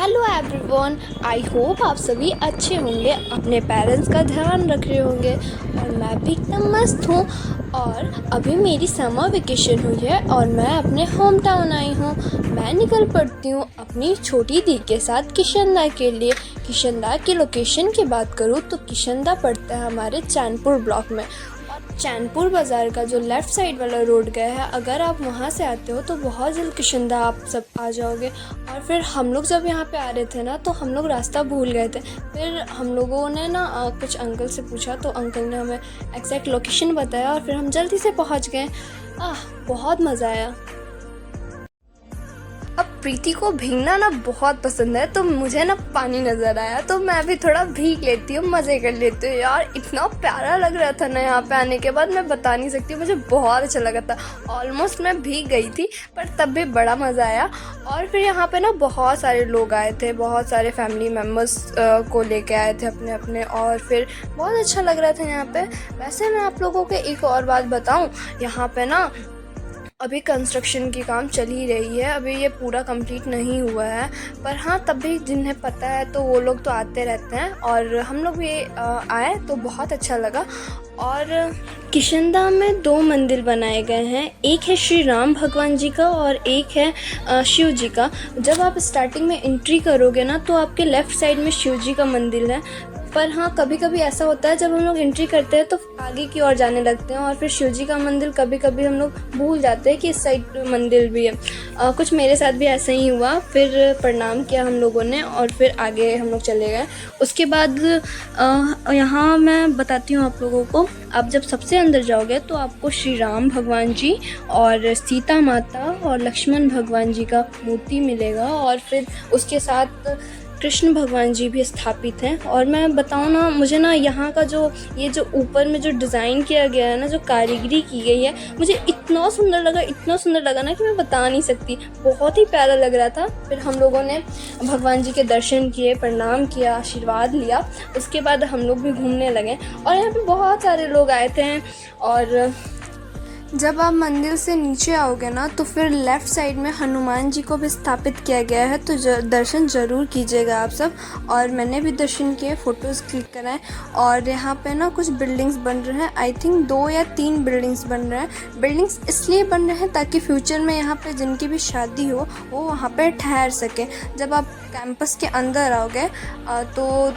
Hello everyone, I hope आप सभी अच्छे होंगे, अपने पेरेंट्स का ध्यान रख रहे होंगे। और मैं भी एकदम मस्त हूँ। और अभी मेरी समर वेकेशन हुई है और मैं अपने होम टाउन आई हूँ। मैं निकल पड़ती हूँ अपनी छोटी दी के साथ किशनदा के लिए। किशनदा की लोकेशन की बात करूँ तो किशनदा पड़ता है हमारे चैनपुर ब्लॉक में। चैनपुर बाज़ार का जो लेफ़्ट साइड वाला रोड गया है, अगर आप वहाँ से आते हो तो बहुत जल्द किशनदा आप सब आ जाओगे। और फिर हम लोग जब यहाँ पे आ रहे थे ना, तो हम लोग रास्ता भूल गए थे। फिर हम लोगों ने ना कुछ अंकल से पूछा, तो अंकल ने हमें एग्जैक्ट लोकेशन बताया और फिर हम जल्दी से पहुँच गए। बहुत मज़ा आया। अब प्रीति को भीगना ना बहुत पसंद है, तो मुझे ना पानी नज़र आया तो मैं भी थोड़ा भीग लेती हूँ, मज़े कर लेती हूँ। यार इतना प्यारा लग रहा था ना यहाँ पे आने के बाद, मैं बता नहीं सकती, मुझे बहुत अच्छा लगा था। ऑलमोस्ट मैं भीग गई थी पर तब भी बड़ा मज़ा आया। और फिर यहाँ पे ना बहुत सारे लोग आए थे, बहुत सारे फैमिली मेम्बर्स को लेके आए थे अपने अपने, और फिर बहुत अच्छा लग रहा था यहाँ पे। वैसे मैं आप लोगों को एक और बात बताऊँ, यहाँ पे ना अभी कंस्ट्रक्शन की काम चल ही रही है। अभी ये पूरा कंप्लीट नहीं हुआ है, पर हाँ तब भी जिन्हें पता है तो वो लोग तो आते रहते हैं, और हम लोग भी आए तो बहुत अच्छा लगा। और किशनदा में 2 मंदिर बनाए गए हैं, एक है श्री राम भगवान जी का और एक है शिव जी का। जब आप स्टार्टिंग में एंट्री करोगे ना, तो आपके लेफ़्ट साइड में शिव जी का मंदिर है। पर हाँ कभी कभी ऐसा होता है, जब हम लोग एंट्री करते हैं तो आगे की ओर जाने लगते हैं, और फिर शिव जी का मंदिर कभी कभी हम लोग भूल जाते हैं कि इस साइड मंदिर भी है। कुछ मेरे साथ भी ऐसा ही हुआ। फिर प्रणाम किया हम लोगों ने और फिर आगे हम लोग चले गए। उसके बाद यहाँ मैं बताती हूँ आप लोगों को, आप जब सबसे अंदर जाओगे तो आपको श्री राम भगवान जी और सीता माता और लक्ष्मण भगवान जी का मूर्ति मिलेगा, और फिर उसके साथ कृष्ण भगवान जी भी स्थापित हैं। और मैं बताऊँ ना, मुझे ना यहाँ का जो ये जो ऊपर में जो डिज़ाइन किया गया है ना, जो कारीगरी की गई है, मुझे इतना सुंदर लगा ना कि मैं बता नहीं सकती। बहुत ही प्यारा लग रहा था। फिर हम लोगों ने भगवान जी के दर्शन किए, प्रणाम किया, आशीर्वाद लिया। उसके बाद हम लोग भी घूमने लगे, और यहाँ पे बहुत सारे लोग आए थे। और जब आप मंदिर से नीचे आओगे ना, तो फिर लेफ़्ट साइड में हनुमान जी को भी स्थापित किया गया है, तो दर्शन ज़रूर कीजिएगा आप सब। और मैंने भी दर्शन किए, फ़ोटोज़ क्लिक कराए। और यहाँ पे ना कुछ बिल्डिंग्स बन रहे हैं, आई थिंक 2 या 3 बिल्डिंग्स बन रहे हैं। बिल्डिंग्स इसलिए बन रहे हैं ताकि फ्यूचर में यहाँ पे जिनकी भी शादी हो वो वहाँ पे ठहर सके। जब आप कैंपस के अंदर आओगे तो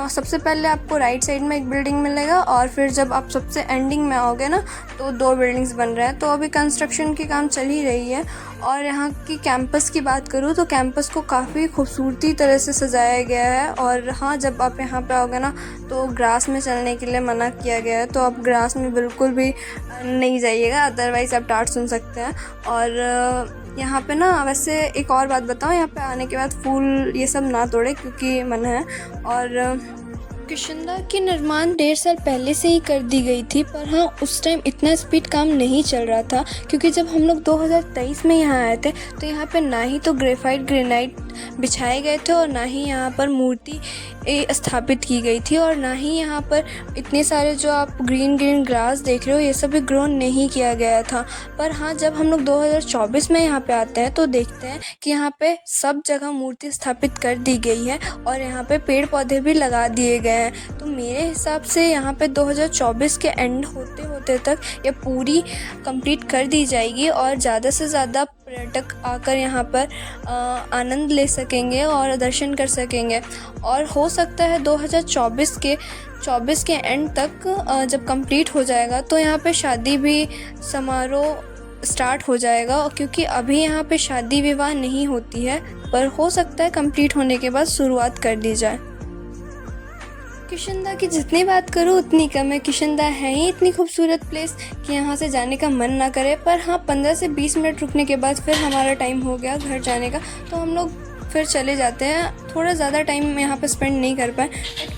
सबसे पहले आपको राइट साइड में एक बिल्डिंग मिलेगा, और फिर जब आप सबसे एंडिंग में आओगे ना, तो 2 बिल्डिंग्स बन रहे हैं। तो अभी कंस्ट्रक्शन की काम चल ही रही है। और यहाँ की कैंपस की बात करूँ तो कैंपस को काफ़ी खूबसूरती तरह से सजाया गया है। और हाँ, जब आप यहाँ पे आओगे ना, तो ग्रास में चलने के लिए मना किया गया है, तो आप ग्रास में बिल्कुल भी नहीं जाइएगा, अदरवाइज़ आप डांट सुन सकते हैं। और यहाँ पे ना वैसे एक और बात बताऊँ, यहाँ पे आने के बाद फूल ये सब ना तोड़े क्योंकि मना है। और किशनदा की निर्माण 1.5 साल पहले से ही कर दी गई थी, पर हाँ उस टाइम इतना स्पीड काम नहीं चल रहा था, क्योंकि जब हम लोग 2023 में यहाँ आए थे तो यहाँ पे ना ही तो ग्रेफाइट ग्रेनाइट बिछाए गए थे, और ना ही यहाँ पर मूर्ति स्थापित की गई थी, और ना ही यहाँ पर इतने सारे जो आप ग्रीन ग्रास देख रहे हो ये सब भी ग्रो नहीं किया गया था। पर हाँ, जब हम लोग 2024 में यहाँ पे आते हैं तो देखते हैं कि यहाँ पे सब जगह मूर्ति स्थापित कर दी गई है, और यहाँ पे पेड़ पौधे भी लगा दिए गए हैं। तो मेरे हिसाब से यहाँ पे 2024 के एंड होते होते तक ये पूरी कंप्लीट कर दी जाएगी, और ज़्यादा से ज़्यादा पर्यटक आकर यहाँ पर आनंद ले सकेंगे और दर्शन कर सकेंगे। और हो सकता है 2024 के एंड तक जब कंप्लीट हो जाएगा तो यहाँ पे शादी भी समारोह स्टार्ट हो जाएगा, क्योंकि अभी यहाँ पे शादी विवाह नहीं होती है, पर हो सकता है कंप्लीट होने के बाद शुरुआत कर दी जाए। किशनदा की जितनी बात करूँ उतनी कम है। किशनदा है ही इतनी खूबसूरत प्लेस कि यहाँ से जाने का मन ना करे। पर हाँ, 15 से 20 मिनट रुकने के बाद फिर हमारा टाइम हो गया घर जाने का, तो हम लोग फिर चले जाते हैं। थोड़ा ज़्यादा टाइम यहाँ पे स्पेंड नहीं कर पाए,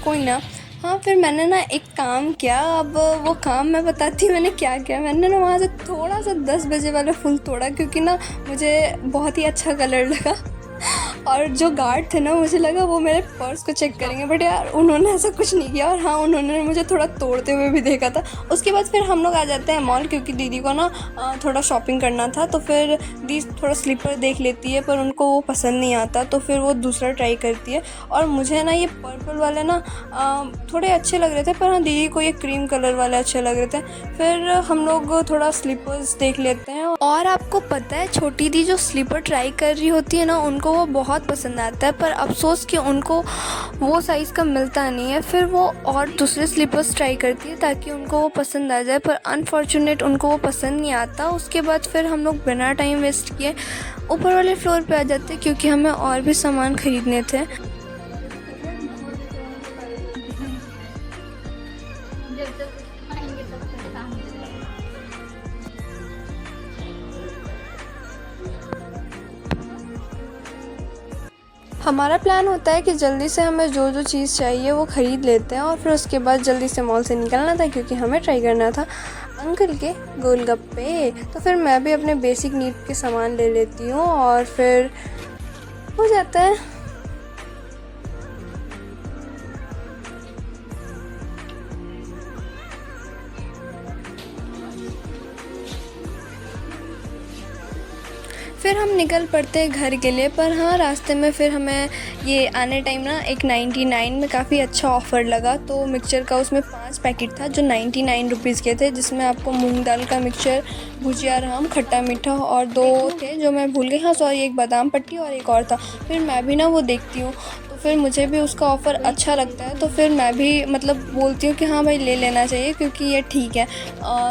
कोई ना। हाँ, फिर मैंने ना एक काम किया, अब वो काम मैं बताती हूँ मैंने क्या किया। मैंने ना वहाँ से थोड़ा सा 10 बजे वाला फूल तोड़ा, क्योंकि ना मुझे बहुत ही अच्छा कलर लगा। और जो गार्ड थे ना, मुझे लगा वो मेरे पर्स को चेक करेंगे, बट यार उन्होंने ऐसा कुछ नहीं किया। और हाँ, उन्होंने मुझे थोड़ा तोड़ते हुए भी देखा था। उसके बाद फिर हम लोग आ जाते हैं मॉल, क्योंकि दीदी को ना थोड़ा शॉपिंग करना था। तो फिर दीदी थोड़ा स्लीपर देख लेती है, पर उनको वो पसंद नहीं आता, तो फिर वो दूसरा ट्राई करती है। और मुझे ना ये पर्पल वाले ना थोड़े अच्छे लग रहे थे, पर हाँ दीदी को ये क्रीम कलर वाले अच्छे लग रहे थे। फिर हम लोग थोड़ा स्लीपर्स देख लेते हैं। और आपको पता है, छोटी दी जो स्लीपर ट्राई कर रही होती है ना, उनको वो बहुत पसंद आता है, पर अफसोस कि उनको वो साइज़ का मिलता नहीं है। फिर वो और दूसरे स्लीपर्स ट्राई करती है ताकि उनको वो पसंद आ जाए, पर अनफॉर्चुनेट उनको वो पसंद नहीं आता। उसके बाद फिर हम लोग बिना टाइम वेस्ट किए ऊपर वाले फ्लोर पे आ जाते, क्योंकि हमें और भी सामान ख़रीदने थे। हमारा प्लान होता है कि जल्दी से हमें जो जो चीज़ चाहिए वो ख़रीद लेते हैं, और फिर उसके बाद जल्दी से मॉल से निकलना था, क्योंकि हमें ट्राई करना था अंकल के गोलगप्पे। तो फिर मैं भी अपने बेसिक नीड के सामान ले लेती हूँ, और फिर हो जाता है। फिर हम निकल पड़ते हैं घर के लिए। पर हाँ, रास्ते में फिर हमें ये आने टाइम ना एक 99 में काफ़ी अच्छा ऑफ़र लगा। तो मिक्सचर का उसमें 5 पैकेट था जो 99 रुपीज़ के थे, जिसमें आपको मूंग दाल का मिक्सचर, भुजिया राम, खट्टा मीठा, और 2 थे जो मैं भूल गई। हाँ सॉरी, एक बादाम पट्टी और एक और था। फिर मैं भी ना वो देखती हूँ, तो फिर मुझे भी उसका ऑफ़र अच्छा लगता है, तो फिर मैं भी मतलब बोलती हूँ कि हाँ भाई ले लेना चाहिए, क्योंकि ये ठीक है।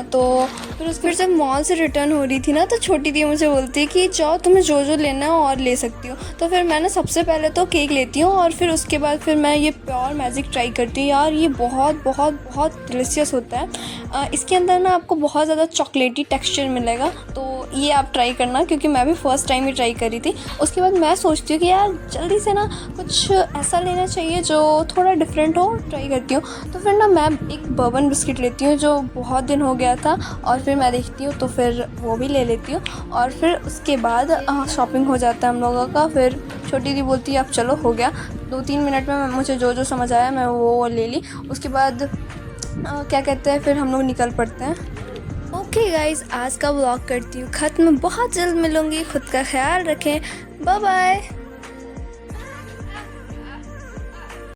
तो फिर जब मॉल से रिटर्न हो रही थी ना, तो छोटी दी मुझे बोलती है कि जाओ, तुम्हें जो जो लेना है और ले सकती हो। तो फिर मैं ना सबसे पहले तो केक लेती हूँ, और फिर उसके बाद फिर मैं ये प्योर मैजिक ट्राई करती हूँ। यार ये बहुत बहुत बहुत डिलीशियस होता है। इसके अंदर ना आपको बहुत ज़्यादा चॉकलेटी टेक्सचर मिलेगा, तो ये आप ट्राई करना, क्योंकि मैं भी फ़र्स्ट टाइम ही ट्राई करी थी। उसके बाद मैं सोचती हूँ कि यार जल्दी से ना कुछ ऐसा लेना चाहिए जो थोड़ा डिफरेंट हो, ट्राई करती हूँ। तो फिर ना मैं एक बर्बन बिस्किट लेती हूँ जो बहुत दिन हो गया था, और फिर मैं देखती हूँ तो फिर वो भी ले लेती हूँ। और फिर उसके बाद शॉपिंग हो जाता है हम लोगों का। फिर छोटी दी बोलती है अब चलो, हो गया। 2-3 मिनट में मुझे जो जो समझ आया मैं वो ले ली। उसके बाद क्या कहते हैं, फिर हम लोग निकल पड़ते हैं। ओके गाइज़, आज का व्लॉग करती हूँ ख़त्म। बहुत जल्द मिलूँगी, खुद का ख्याल रखें, बाय बाय।